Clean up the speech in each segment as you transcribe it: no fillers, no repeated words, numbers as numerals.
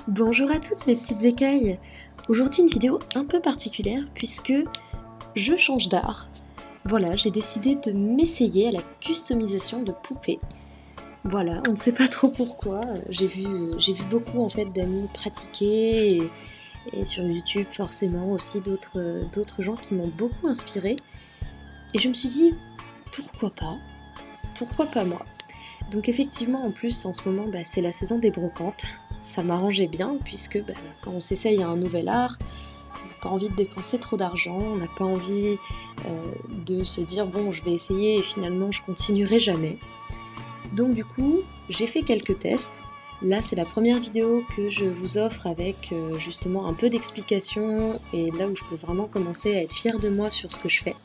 Bonjour à toutes mes petites écailles. Aujourd'hui une vidéo un peu particulière puisque je change d'art. Voilà, j'ai décidé de m'essayer à la customisation de poupées. Voilà, on ne sait pas trop pourquoi. J'ai vu beaucoup en fait d'amis pratiquer et sur YouTube forcément aussi d'autres gens qui m'ont beaucoup inspirée. Et je me suis dit pourquoi pas? Pourquoi pas moi? Donc effectivement en plus en ce moment c'est la saison des brocantes. Ça m'arrangeait bien puisque quand on s'essaye à un nouvel art, on n'a pas envie de dépenser trop d'argent, on n'a pas envie de se dire bon je vais essayer et finalement je continuerai jamais. Donc du coup j'ai fait quelques tests. Là c'est la première vidéo que je vous offre avec justement un peu d'explication et là où je peux vraiment commencer à être fière de moi sur ce que je fais.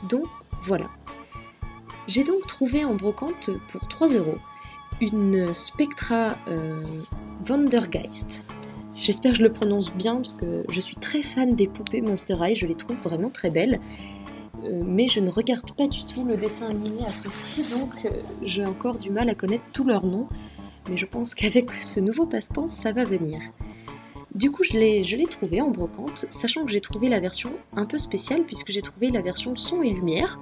Donc voilà. J'ai donc trouvé en brocante pour 3 € une Spectra Wandergeist. J'espère que je le prononce bien parce que je suis très fan des poupées Monster High, je les trouve vraiment très belles. Mais je ne regarde pas du tout le dessin animé associé, donc j'ai encore du mal à connaître tous leurs noms. Mais je pense qu'avec ce nouveau passe-temps, ça va venir. Du coup, je l'ai trouvé en brocante, sachant que j'ai trouvé la version un peu spéciale puisque j'ai trouvé la version son et lumière.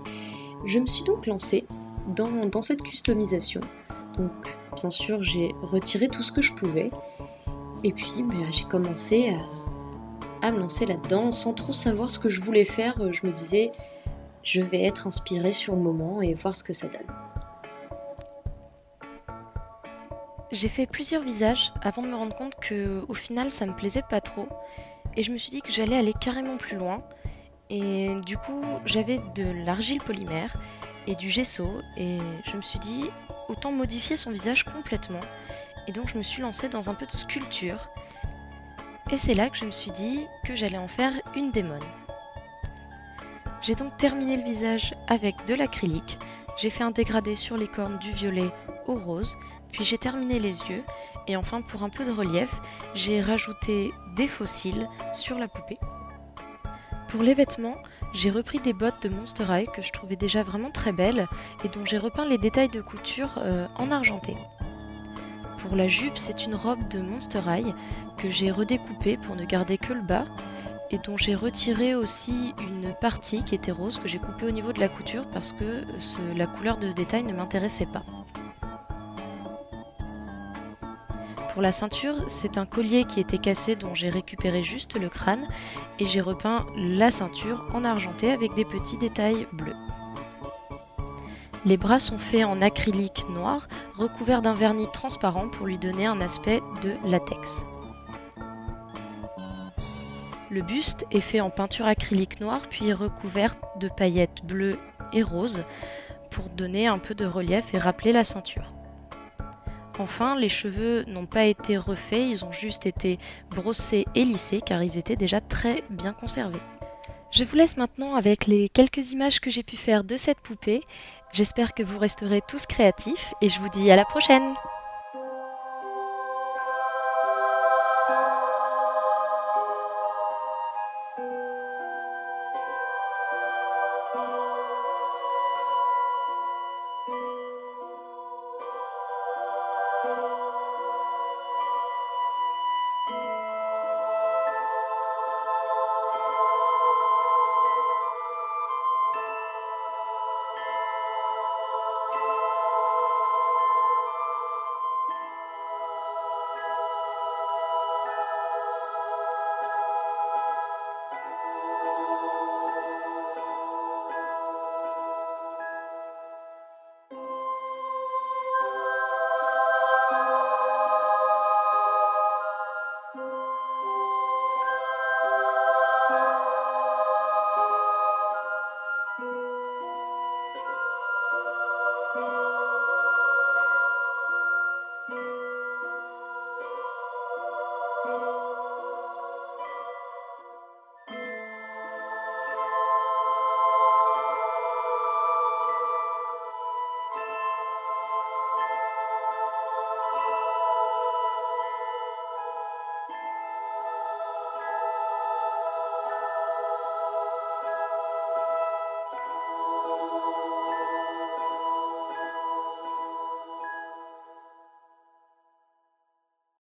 Je me suis donc lancée dans cette customisation. Donc, bien sûr, j'ai retiré tout ce que je pouvais. Et puis, j'ai commencé à me lancer là-dedans sans trop savoir ce que je voulais faire. Je me disais, je vais être inspirée sur le moment et voir ce que ça donne. J'ai fait plusieurs visages avant de me rendre compte que au final ça me plaisait pas trop et je me suis dit que j'allais aller carrément plus loin et du coup j'avais de l'argile polymère et du gesso et je me suis dit autant modifier son visage complètement et donc je me suis lancée dans un peu de sculpture et c'est là que je me suis dit que j'allais en faire une démone. J'ai donc terminé le visage avec de l'acrylique, j'ai fait un dégradé sur les cornes du violet au rose, puis j'ai terminé les yeux, et enfin pour un peu de relief, j'ai rajouté des fossiles sur la poupée. Pour les vêtements, j'ai repris des bottes de Monster High que je trouvais déjà vraiment très belles et dont j'ai repeint les détails de couture en argenté. Pour la jupe, c'est une robe de Monster High que j'ai redécoupée pour ne garder que le bas et dont j'ai retiré aussi une partie qui était rose que j'ai coupée au niveau de la couture parce que la couleur de ce détail ne m'intéressait pas. Pour la ceinture, c'est un collier qui était cassé dont j'ai récupéré juste le crâne et j'ai repeint la ceinture en argenté avec des petits détails bleus. Les bras sont faits en acrylique noir recouvert d'un vernis transparent pour lui donner un aspect de latex. Le buste est fait en peinture acrylique noire puis recouverte de paillettes bleues et roses pour donner un peu de relief et rappeler la ceinture. Enfin, les cheveux n'ont pas été refaits, ils ont juste été brossés et lissés car ils étaient déjà très bien conservés. Je vous laisse maintenant avec les quelques images que j'ai pu faire de cette poupée. J'espère que vous resterez tous créatifs et je vous dis à la prochaine!